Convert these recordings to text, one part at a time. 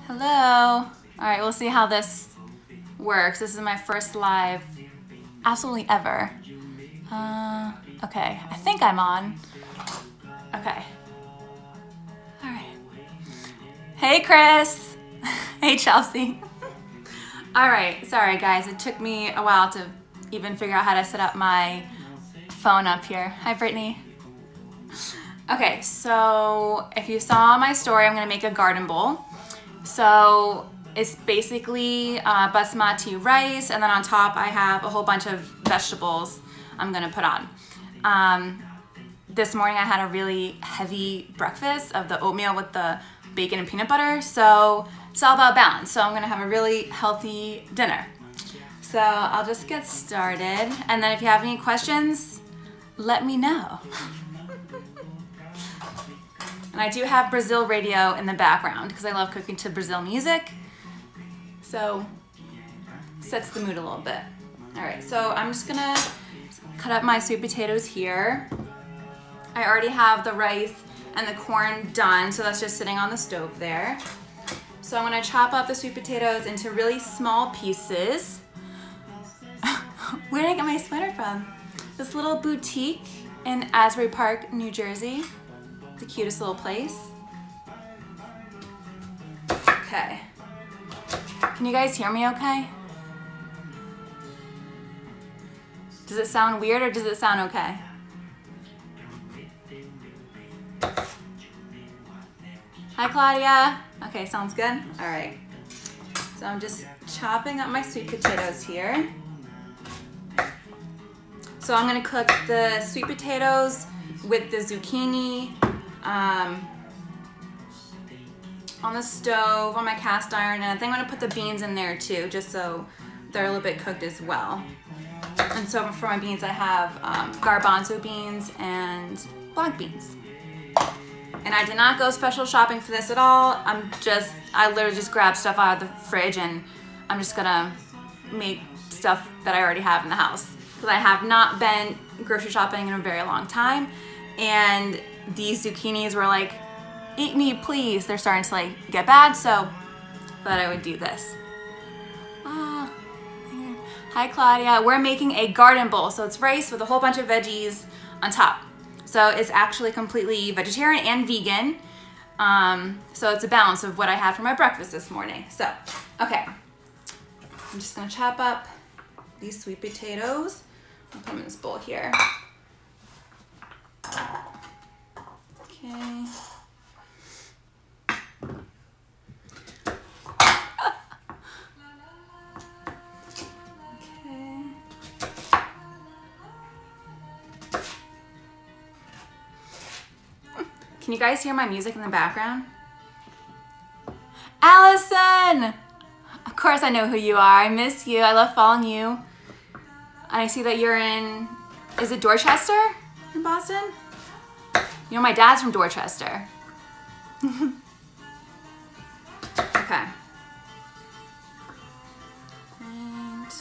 Hello. All right, we'll see how this works. This is my first live absolutely ever. Okay, I think I'm on. Okay. All right. Hey, Chris. Hey, Chelsea. All right, sorry guys. It took me a while to even figure out how to set up my phone up here. Hi, Brittany. Okay, so if you saw my story, I'm gonna make a garden bowl. So it's basically basmati rice, and then on top I have a whole bunch of vegetables I'm gonna put on. This morning I had a really heavy breakfast of the oatmeal with the bacon and peanut butter, so it's all about balance. So I'm gonna have a really healthy dinner. So I'll just get started, and then if you have any questions, let me know. And I do have Brazil radio in the background because I love cooking to Brazil music. So sets the mood a little bit. All right, so I'm just gonna cut up my sweet potatoes here. I already have the rice and the corn done, so that's just sitting on the stove there. So I'm gonna chop up the sweet potatoes into really small pieces. Where did I get my sweater from? This little boutique in Asbury Park, New Jersey. The cutest little place. Okay. Can you guys hear me okay? Does it sound weird or does it sound okay? Hi, Claudia. Okay, sounds good. All right. So I'm just chopping up my sweet potatoes here. So I'm gonna cook the sweet potatoes with the zucchini on the stove, on my cast iron, and I think I'm gonna put the beans in there too, just so they're a little bit cooked as well. And so for my beans, I have garbanzo beans and black beans. And I did not go special shopping for this at all. I literally just grabbed stuff out of the fridge, and I'm just gonna make stuff that I already have in the house. Because I have not been grocery shopping in a very long time. And these zucchinis were like, eat me please. They're starting to like get bad, so I thought I would do this. Hi Claudia. We're making a garden bowl. So it's rice with a whole bunch of veggies on top. So it's actually completely vegetarian and vegan. So it's a balance of what I had for my breakfast this morning. So, okay. I'm just gonna chop up these sweet potatoes. I'll put them in this bowl here. Okay. Can you guys hear my music in the background? Allison! Of course I know who you are. I miss you. I love following you. I see that you're in, is it Dorchester in Boston? You know, my dad's from Dorchester. Okay. And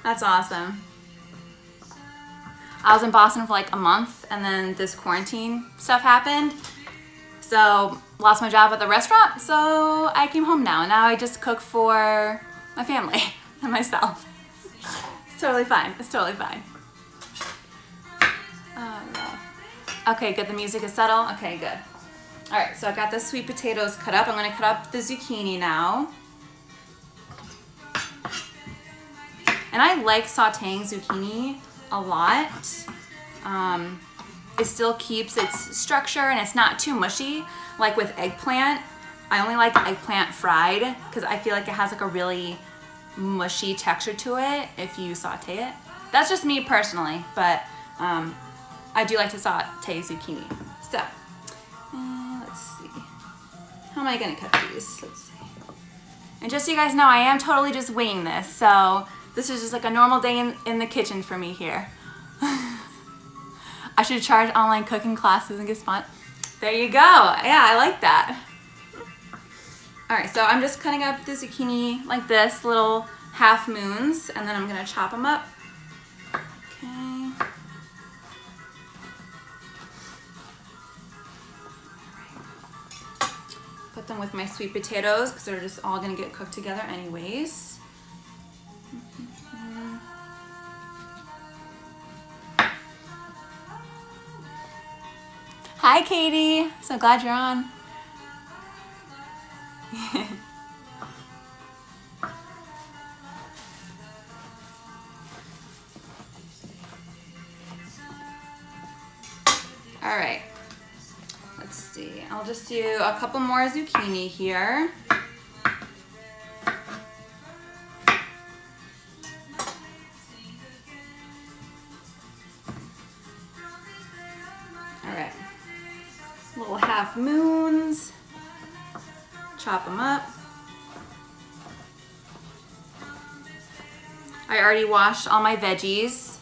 that's awesome. I was in Boston for like a month, and then this quarantine stuff happened. So lost my job at the restaurant, so I came home now. And now I just cook for my family and myself. It's totally fine. It's totally fine. Okay, good. The music is settled. Okay, good. All right, so I got the sweet potatoes cut up. I'm gonna cut up the zucchini now. And I like sauteing zucchini a lot. It still keeps its structure and it's not too mushy. Like with eggplant, I only like eggplant fried because I feel like it has like a really mushy texture to it if you saute it. That's just me personally, but I do like to saute zucchini. So, let's see. How am I gonna cut these? Let's see. And just so you guys know, I am totally just winging this. So this is just like a normal day in the kitchen for me here. I should charge online cooking classes and get sponsored. There you go. Yeah, I like that. All right, so I'm just cutting up the zucchini like this, little half moons, and then I'm gonna chop them up. Okay. cook them with my sweet potatoes because they're just all gonna get cooked together anyways. Hi, Katie. So glad you're on. All right. Let's see. I'll just do a couple more zucchini here. Little half moons, chop them up. I already washed all my veggies,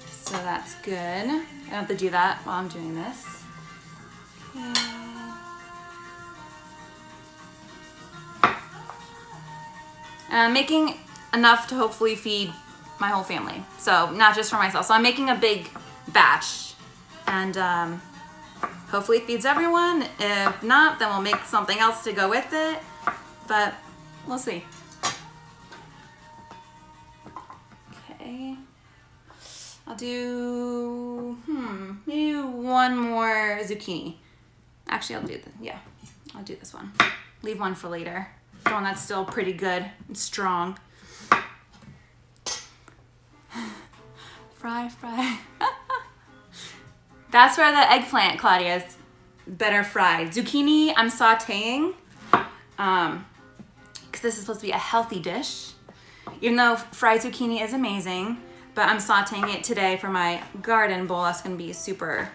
so that's good. I don't have to do that while I'm doing this. Okay. And I'm making enough to hopefully feed my whole family, so not just for myself. So I'm making a big batch, and hopefully it feeds everyone. If not, then we'll make something else to go with it, but we'll see. Okay, I'll do, maybe one more zucchini. Actually, I'll do this one. Leave one for later. The one that's still pretty good and strong. Fry. That's where the eggplant, Claudia, is better fried. Zucchini, I'm sauteing, because this is supposed to be a healthy dish. Even though fried zucchini is amazing, but I'm sauteing it today for my garden bowl. That's gonna be super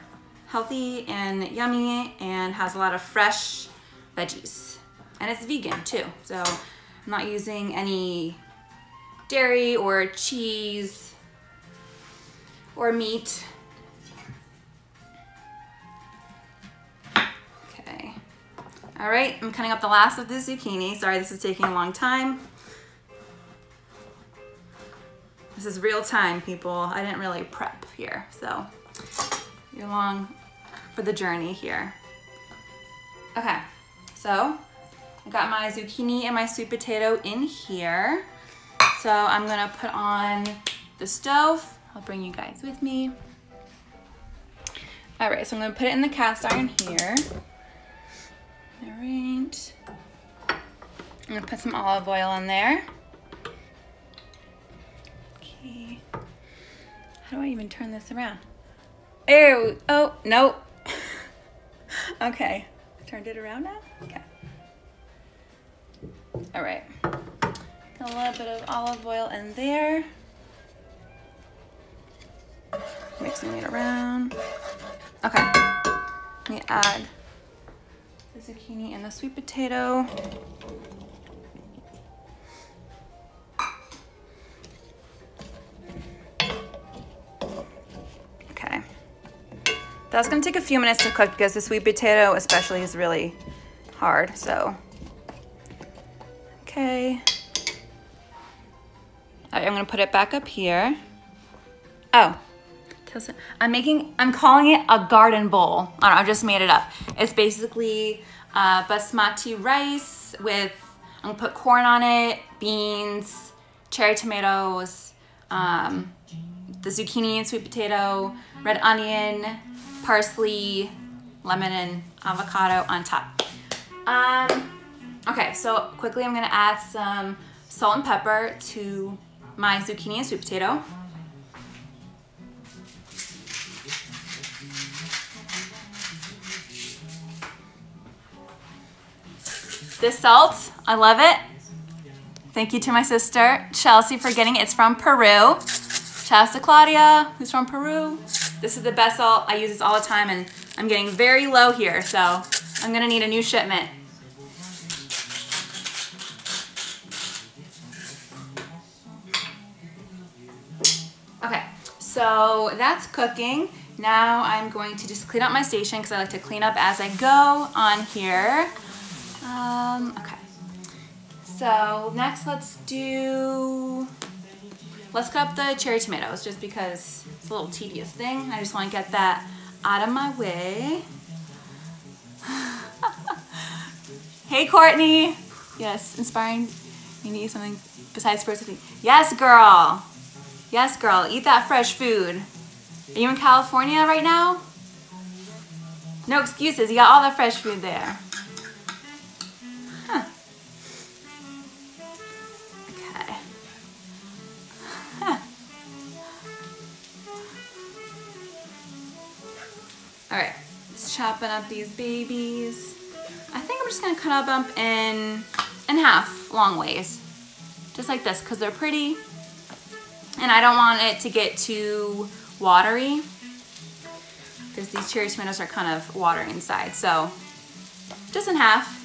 healthy and yummy and has a lot of fresh veggies. And it's vegan too, so I'm not using any dairy or cheese or meat. All right, I'm cutting up the last of the zucchini. Sorry, this is taking a long time. This is real time, people. I didn't really prep here, so you're along for the journey here. Okay, so I got my zucchini and my sweet potato in here. So I'm gonna put on the stove. I'll bring you guys with me. All right, so I'm gonna put it in the cast iron here. All right, I'm gonna put some olive oil in there. Okay, how do I even turn this around? Ew, oh, nope. Okay, turned it around now? Okay. All right, a little bit of olive oil in there. Mixing it around. Okay, let me add the zucchini and the sweet potato. Okay. That's gonna take a few minutes to cook because the sweet potato especially is really hard, so. Okay. All right, I'm gonna put it back up here. Oh. I'm calling it a garden bowl. I don't know, I just made it up. It's basically basmati rice with, I'm gonna put corn on it, beans, cherry tomatoes, the zucchini and sweet potato, red onion, parsley, lemon, and avocado on top. Okay, so quickly I'm gonna add some salt and pepper to my zucchini and sweet potato. This salt, I love it. Thank you to my sister, Chelsea, for getting it. It's from Peru. Shout out to Claudia, who's from Peru. This is the best salt. I use this all the time, and I'm getting very low here, so I'm gonna need a new shipment. Okay, so that's cooking. Now I'm going to just clean up my station because I like to clean up as I go on here. Okay, so next let's cut up the cherry tomatoes just because it's a little tedious thing. I just want to get that out of my way. Hey Hey, Courtney. Yes, inspiring. You need something besides first food. Yes, girl. Yes, girl. Eat that fresh food. Are you in California right now? No excuses. You got all the fresh food there. Huh. Okay. Huh. All right. Just chopping up these babies. I think I'm just gonna cut them up in half, long ways. Just like this, because they're pretty. And I don't want it to get too watery, because these cherry tomatoes are kind of watery inside. So just in half.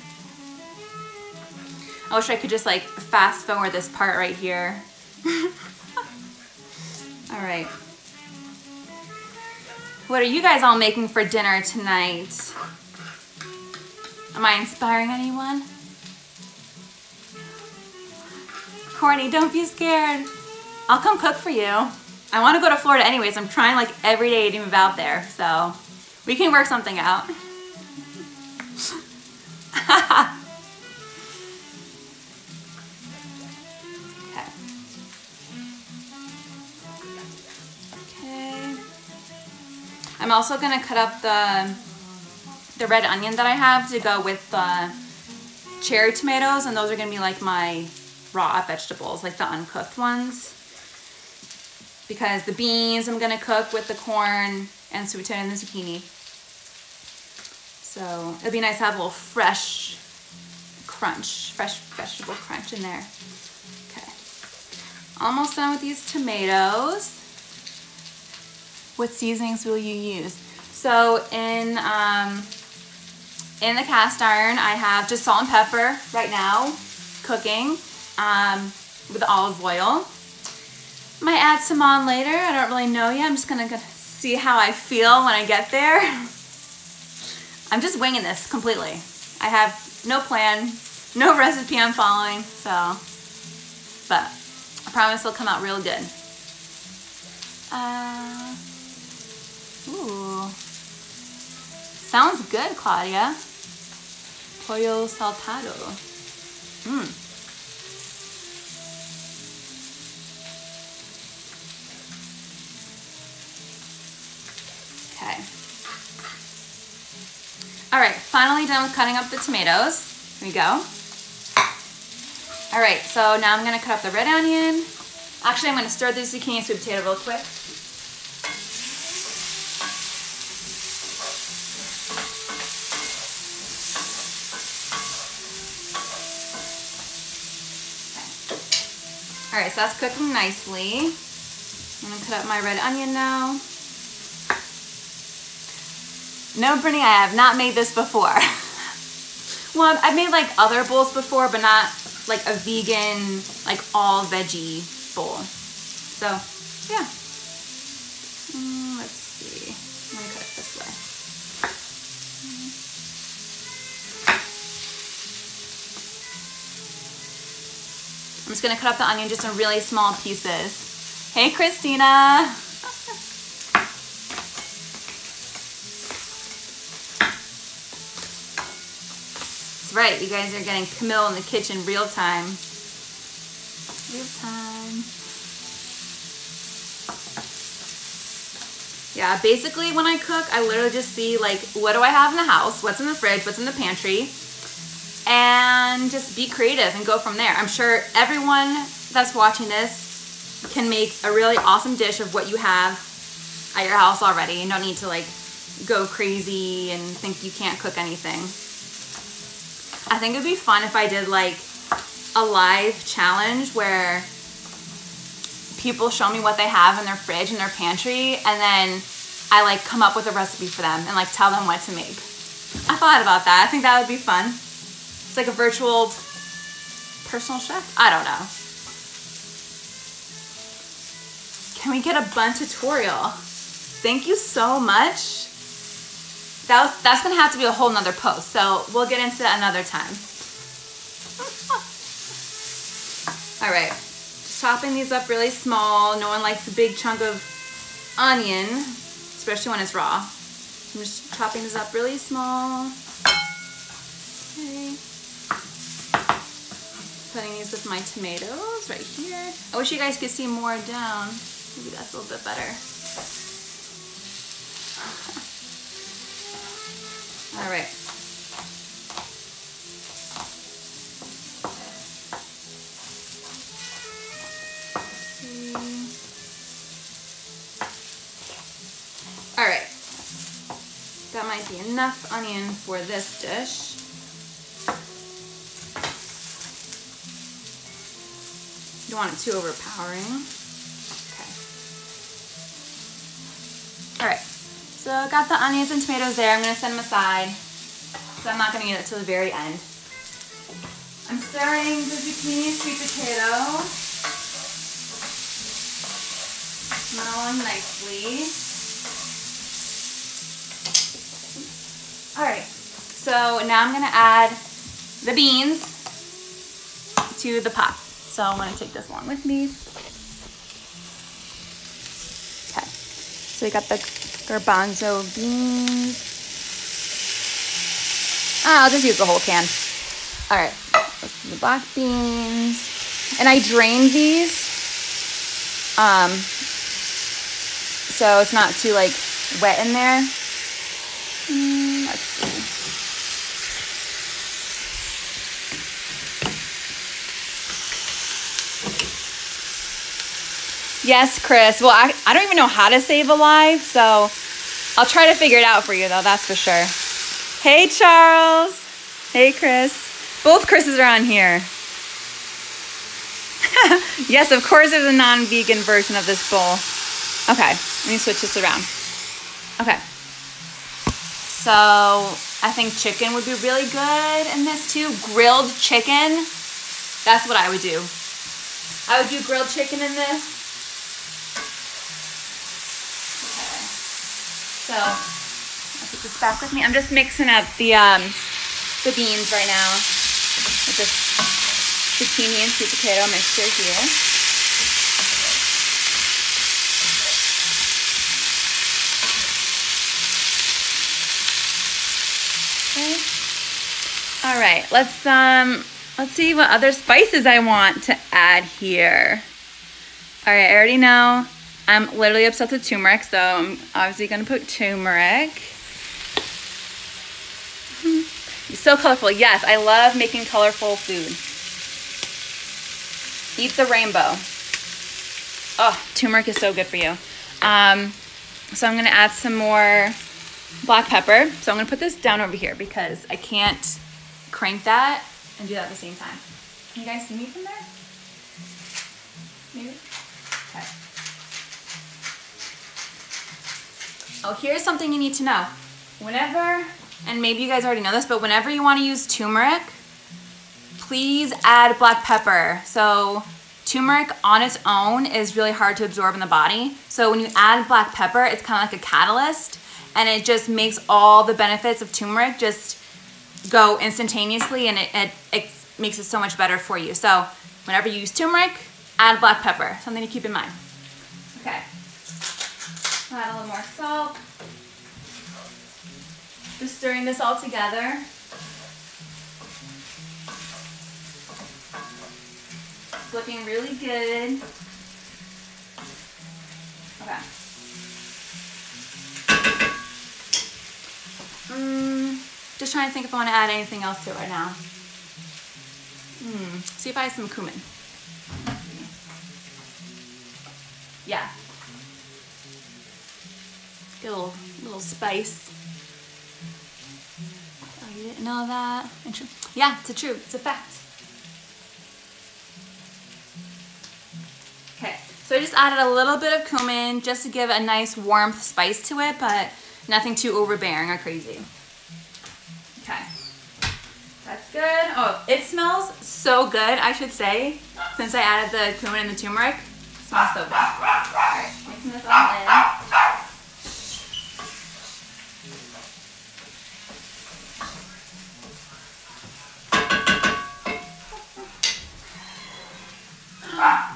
I wish I could just like fast forward this part right here. All right. What are you guys all making for dinner tonight? Am I inspiring anyone? Courtney, don't be scared. I'll come cook for you. I want to go to Florida anyways. I'm trying like every day to move out there, so we can work something out. Okay. I'm also gonna cut up the red onion that I have to go with the cherry tomatoes, and those are gonna be like my raw vegetables, like the uncooked ones. Because the beans I'm gonna cook with the corn and sweet potato and the zucchini. So it'd be nice to have a little fresh crunch, fresh vegetable crunch in there. Okay, almost done with these tomatoes. What seasonings will you use? So in the cast iron, I have just salt and pepper right now, cooking with olive oil. Might add some on later. I don't really know yet. I'm just gonna see how I feel when I get there. I'm just winging this completely. I have no plan, no recipe I'm following, so, but I promise it'll come out real good. Ooh, sounds good, Claudia. Pollo saltado. Okay. All right, finally done with cutting up the tomatoes. Here we go. All right, so now I'm gonna cut up the red onion. Actually, I'm gonna stir the zucchini and sweet potato real quick. All right, so that's cooking nicely. I'm gonna cut up my red onion now. No, Brittany, I have not made this before. Well, I've made like other bowls before, but not like a vegan, like all veggie bowl. So, yeah. Let's see. I'm gonna cut it this way. I'm just gonna cut up the onion just in really small pieces. Hey, Christina. That's right, you guys are getting Camille in the kitchen real time. Real time. Yeah, basically when I cook, I literally just see like, what do I have in the house? What's in the fridge? What's in the pantry? And just be creative and go from there. I'm sure everyone that's watching this can make a really awesome dish of what you have at your house already. You don't need to like go crazy and think you can't cook anything. I think it'd be fun if I did like a live challenge where people show me what they have in their fridge and their pantry, and then I like come up with a recipe for them and like tell them what to make. I thought about that. I think that would be fun. It's like a virtual personal chef. I don't know. Can we get a bun tutorial? Thank you so much. That's gonna have to be a whole nother post, so we'll get into that another time. All right, just chopping these up really small. No one likes a big chunk of onion, especially when it's raw. I'm just chopping this up really small. Okay. with my tomatoes right here. I wish you guys could see more down. Maybe that's a little bit better. All right. All right. That might be enough onion for this dish. You don't want it too overpowering. Okay. All right. So I got the onions and tomatoes there. I'm gonna set them aside. So I'm not gonna eat it till the very end. I'm stirring the zucchini and sweet potato. Smelling nicely. All right, so now I'm gonna add the beans to the pot. So I'm gonna take this along with me. Okay, so we got the garbanzo beans. I'll just use the whole can. All right, the black beans. And I drained these, so it's not too like wet in there. Let's see. Yes, Chris. Well, I don't even know how to save a live, so I'll try to figure it out for you, though. That's for sure. Hey, Charles. Hey, Chris. Both Chris's are on here. Yes, of course there's a non-vegan version of this bowl. Okay, let me switch this around. Okay. So I think chicken would be really good in this too. Grilled chicken. That's what I would do. I would do grilled chicken in this. Okay. So I'll put this back with me. I'm just mixing up the beans right now with this zucchini and sweet potato mixture here. Okay. All right, let's see what other spices I want to add here. All right, I already know I'm literally obsessed with turmeric, so I'm obviously gonna put turmeric. It's so colorful. Yes, I love making colorful food. Eat the rainbow. Oh, turmeric is so good for you. So I'm gonna add some more black pepper. So I'm gonna put this down over here because I can't crank that and do that at the same time. Can you guys see me from there? Maybe? Okay. Oh, here's something you need to know. Whenever, and maybe you guys already know this, but whenever you wanna use turmeric, please add black pepper. So turmeric on its own is really hard to absorb in the body. So when you add black pepper, it's kind of like a catalyst, and it just makes all the benefits of turmeric just go instantaneously, and it makes it so much better for you. So whenever you use turmeric, add black pepper. Something to keep in mind. Okay. Add a little more salt. Just stirring this all together. It's looking really good. Okay. Just trying to think if I want to add anything else to it right now. See if I have some cumin. Yeah. Get a little spice. Oh, you didn't know that? Yeah, it's a fact. Okay, so I just added a little bit of cumin just to give a nice warmth spice to it, but nothing too overbearing or crazy. Okay, that's good. Oh, it smells so good, I should say, since I added the cumin and the turmeric. It smells so good. All right, mixing this all in.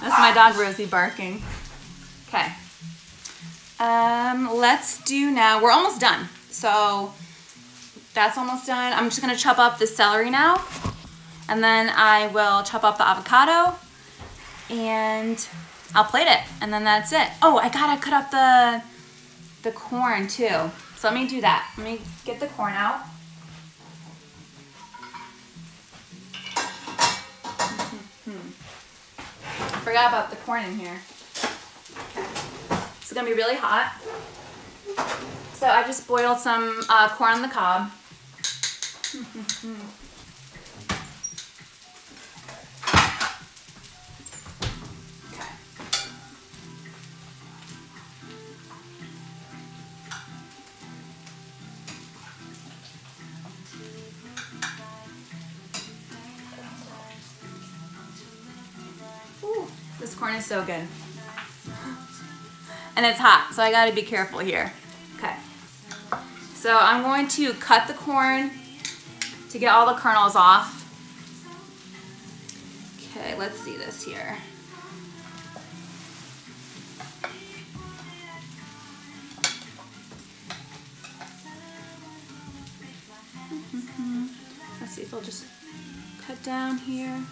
That's my dog Rosie barking. Okay. Let's do now, we're almost done. So that's almost done. I'm just gonna chop up the celery now. And then I will chop up the avocado and I'll plate it. And then that's it. Oh, I gotta cut up the corn too. So let me do that. Let me get the corn out. I forgot about the corn in here. Okay. It's gonna be really hot. So I just boiled some corn on the cob. Okay. Ooh, this corn is so good. And it's hot, so I gotta be careful here. Okay. So I'm going to cut the corn to get all the kernels off. Okay, let's see this here. Let's see if I'll just cut down here.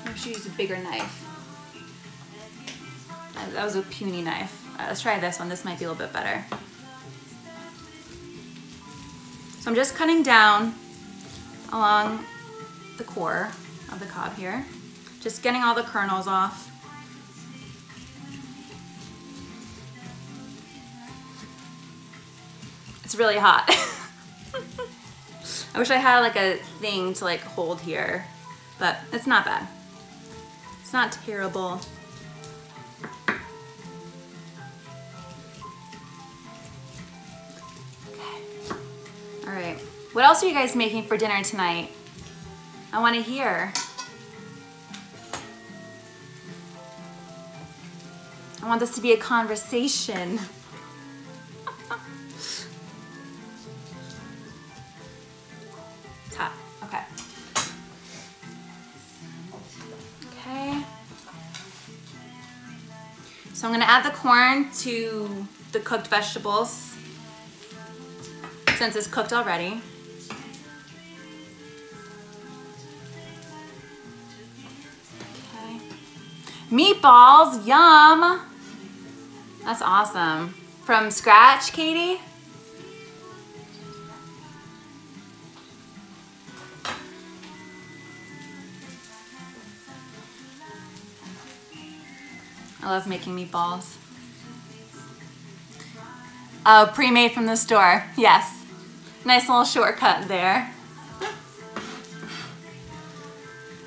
I should use a bigger knife. That was a puny knife. All right, let's try this one. This might be a little bit better. So I'm just cutting down along the core of the cob here. Just getting all the kernels off. It's really hot. I wish I had like a thing to like hold here, but it's not bad. It's not terrible. Okay. All right. What else are you guys making for dinner tonight? I want to hear. I want this to be a conversation. It's hot. Okay. Okay. So I'm going to add the corn to the cooked vegetables since it's cooked already. Okay. Meatballs, yum! That's awesome. From scratch, Katie? I love making meatballs. Oh, pre-made from the store, yes. Nice little shortcut there.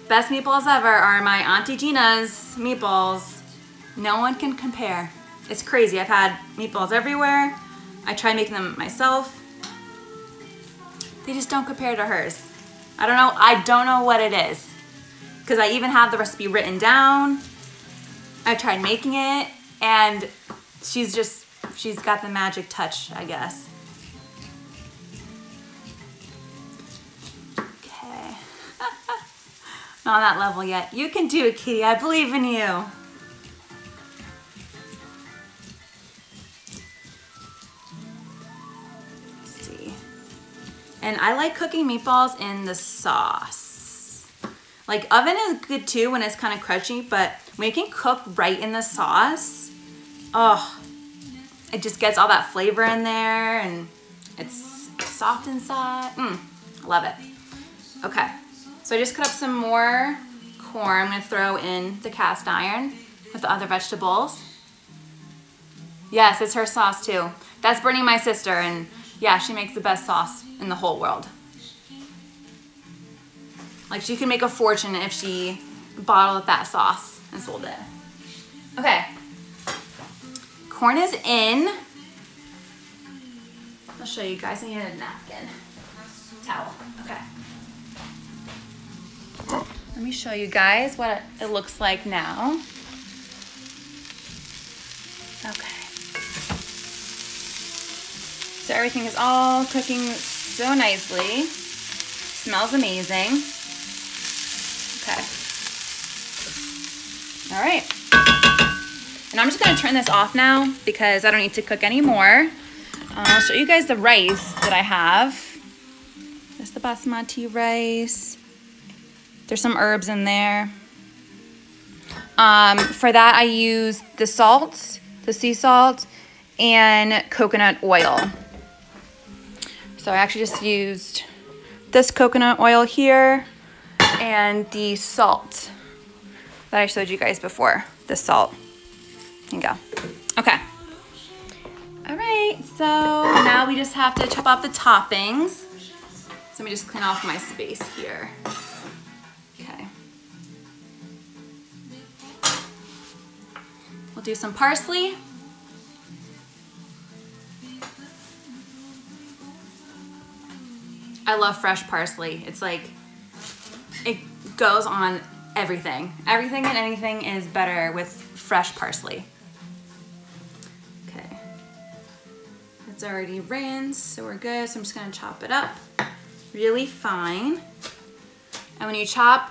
Best meatballs ever are my Auntie Gina's meatballs. No one can compare. It's crazy. I've had meatballs everywhere. I try making them myself. They just don't compare to hers. I don't know what it is. Because I even have the recipe written down. I tried making it and she's got the magic touch, I guess. Okay. Not on that level yet. You can do it, Kitty. I believe in you. And I like cooking meatballs in the sauce. Like oven is good too when it's kind of crunchy, but when you can cook right in the sauce, oh, it just gets all that flavor in there and it's soft inside. I love it. Okay, so I just cut up some more corn. I'm gonna throw in the cast iron with the other vegetables. Yes, it's her sauce too. That's Brittany, my sister, and yeah, she makes the best sauce in the whole world. Like she could make a fortune if she bottled that sauce and sold it. Okay, corn is in. I'll show you guys. I need a napkin, towel. Okay. Let me show you guys what it looks like now. Okay. So everything is all cooking so nicely. Smells amazing. Okay. All right. And I'm just gonna turn this off now because I don't need to cook anymore. I'll show you guys the rice that I have. This is the basmati rice. There's some herbs in there. For that I use the salt, the sea salt, and coconut oil. So I actually just used this coconut oil here and the salt that I showed you guys before, the salt. There you go. Okay. All right, so now we just have to chop up the toppings. So let me just clean off my space here. Okay. We'll do some parsley. I love fresh parsley. It's like, it goes on everything. Everything and anything is better with fresh parsley. Okay. It's already rinsed, so we're good. So I'm just gonna chop it up really fine. And when you chop,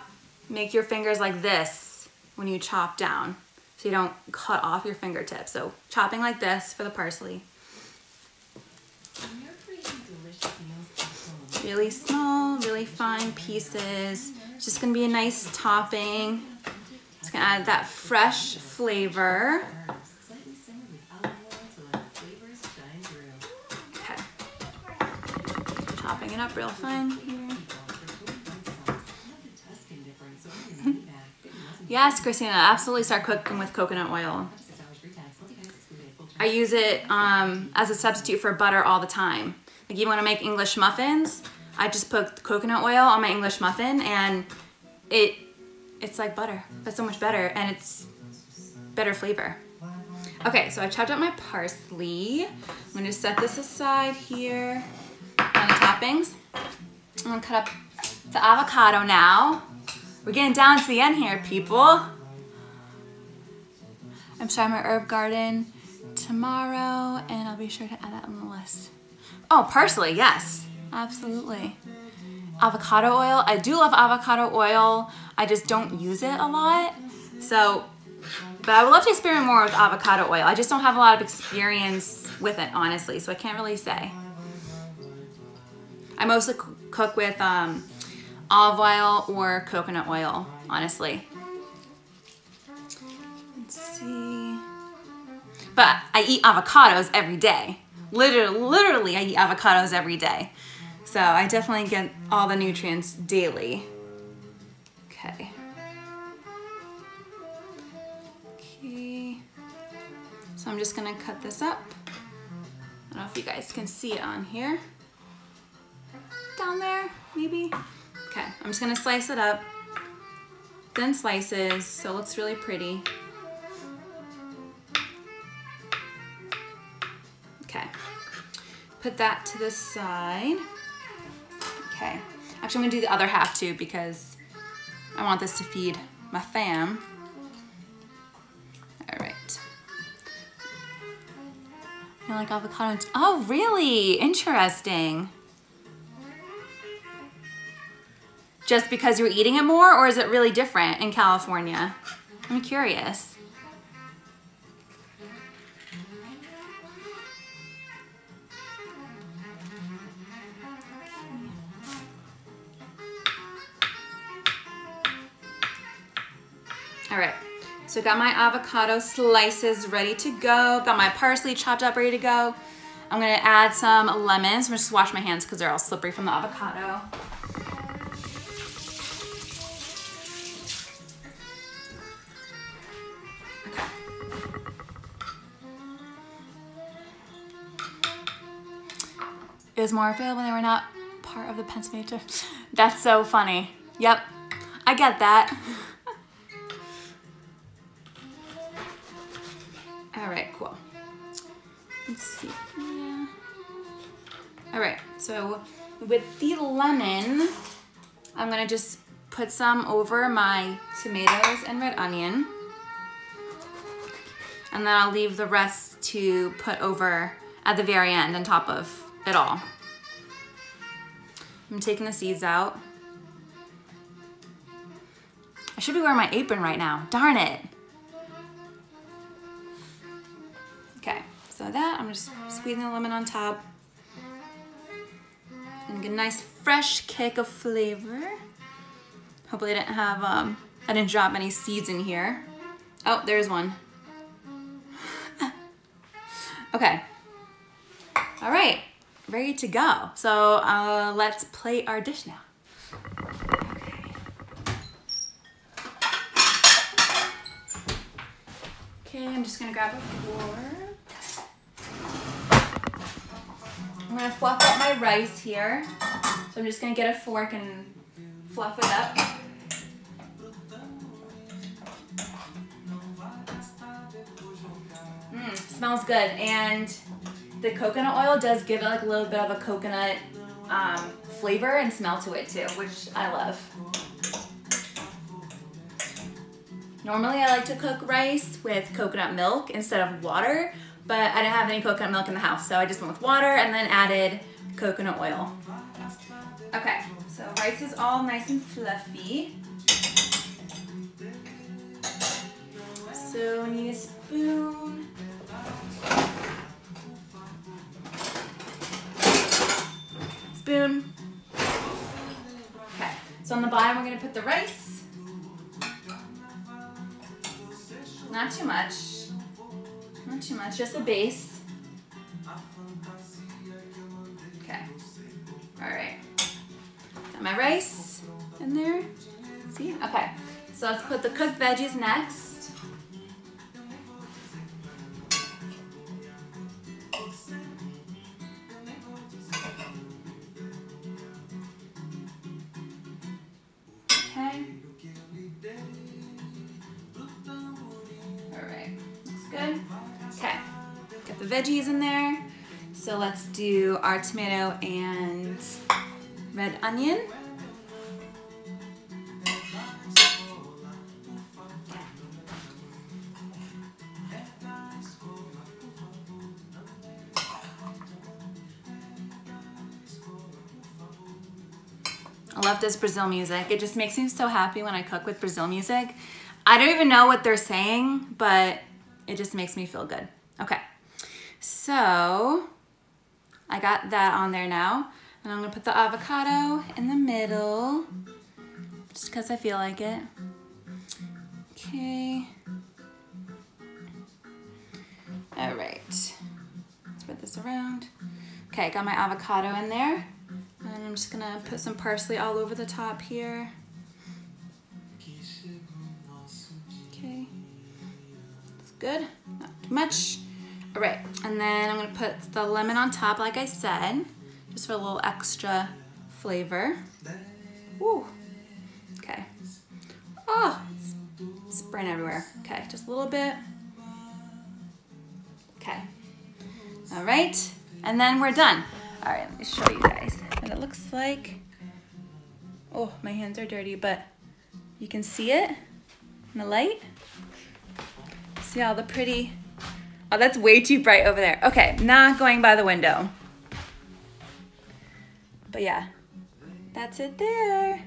make your fingers like this when you chop down, so you don't cut off your fingertips. So chopping like this for the parsley. Really small, really fine pieces. It's just gonna be a nice topping. It's gonna add that fresh flavor. Okay. Chopping it up real fine here. Yes, Christina, absolutely start cooking with coconut oil. I use it as a substitute for butter all the time. Like you want to make English muffins, I just put coconut oil on my English muffin and it's like butter, but so much better, and it's better flavor. Okay, so I chopped up my parsley. I'm gonna set this aside here on the toppings. I'm gonna cut up the avocado now. We're getting down to the end here, people. I'm starting my herb garden tomorrow, and I'll be sure to add that on the list. Oh, parsley, yes, absolutely. Avocado oil, I do love avocado oil. I just don't use it a lot. So, but I would love to experiment more with avocado oil. I just don't have a lot of experience with it, honestly, so I can't really say. I mostly cook with olive oil or coconut oil, honestly. Let's see. But I eat avocados every day. Literally, I eat avocados every day. So I definitely get all the nutrients daily. Okay. Okay. So I'm just gonna cut this up. I don't know if you guys can see it on here. Down there, maybe? Okay, I'm just gonna slice it up. Thin slices, so it looks really pretty. Okay, put that to the side. Okay, actually I'm gonna do the other half too because I want this to feed my fam. All right. I like avocado. Oh, really? Interesting. Just because you're eating it more, or is it really different in California? I'm curious. All right, so got my avocado slices ready to go. Got my parsley chopped up, ready to go. I'm gonna add some lemons. I'm gonna just wash my hands because they're all slippery from the avocado. Okay. It was more available when they were not part of the Pennsylvania. That's so funny. Yep, I get that. All right, cool. Let's see. Yeah. All right, so with the lemon, I'm gonna just put some over my tomatoes and red onion. And then I'll leave the rest to put over at the very end on top of it all. I'm taking the seeds out. I should be wearing my apron right now, darn it. Okay, so that, I'm just squeezing the lemon on top. And get a nice fresh kick of flavor. Hopefully I didn't have, I didn't drop any seeds in here. Oh, there's one. Okay. All right, ready to go. So let's plate our dish now. Okay, I'm just gonna grab a fork. I'm gonna fluff up my rice here. So I'm just gonna get a fork and fluff it up. Smells good, and the coconut oil does give it like a little bit of a coconut flavor and smell to it too, which I love. Normally I like to cook rice with coconut milk instead of water, but I didn't have any coconut milk in the house, so I just went with water and then added coconut oil. Okay, so rice is all nice and fluffy. So I need a spoon. Spoon. Okay, so on the bottom we're gonna put the rice. Not too much. Not too much, just a base. Okay. All right. Got my rice in there. See? Okay. So let's put the cooked veggies next. Okay. All right. Looks good. Okay. Got the veggies in there. So let's do our tomato and red onion. I love this Brazil music. It just makes me so happy when I cook with Brazil music. I don't even know what they're saying, but it just makes me feel good. Okay, so I got that on there now. And I'm gonna put the avocado in the middle, just because I feel like it. Okay. All right, spread this around. Okay, got my avocado in there. And I'm just gonna put some parsley all over the top here. Okay, that's good, not too much. All right, and then I'm gonna put the lemon on top like I said, just for a little extra flavor. Ooh, okay. Oh, it's spraying everywhere. Okay, just a little bit. Okay, all right, and then we're done. All right, let me show you guys what it looks like. Oh, my hands are dirty, but you can see it in the light. See all the pretty, oh, that's way too bright over there. Okay, not going by the window. But yeah, that's it there.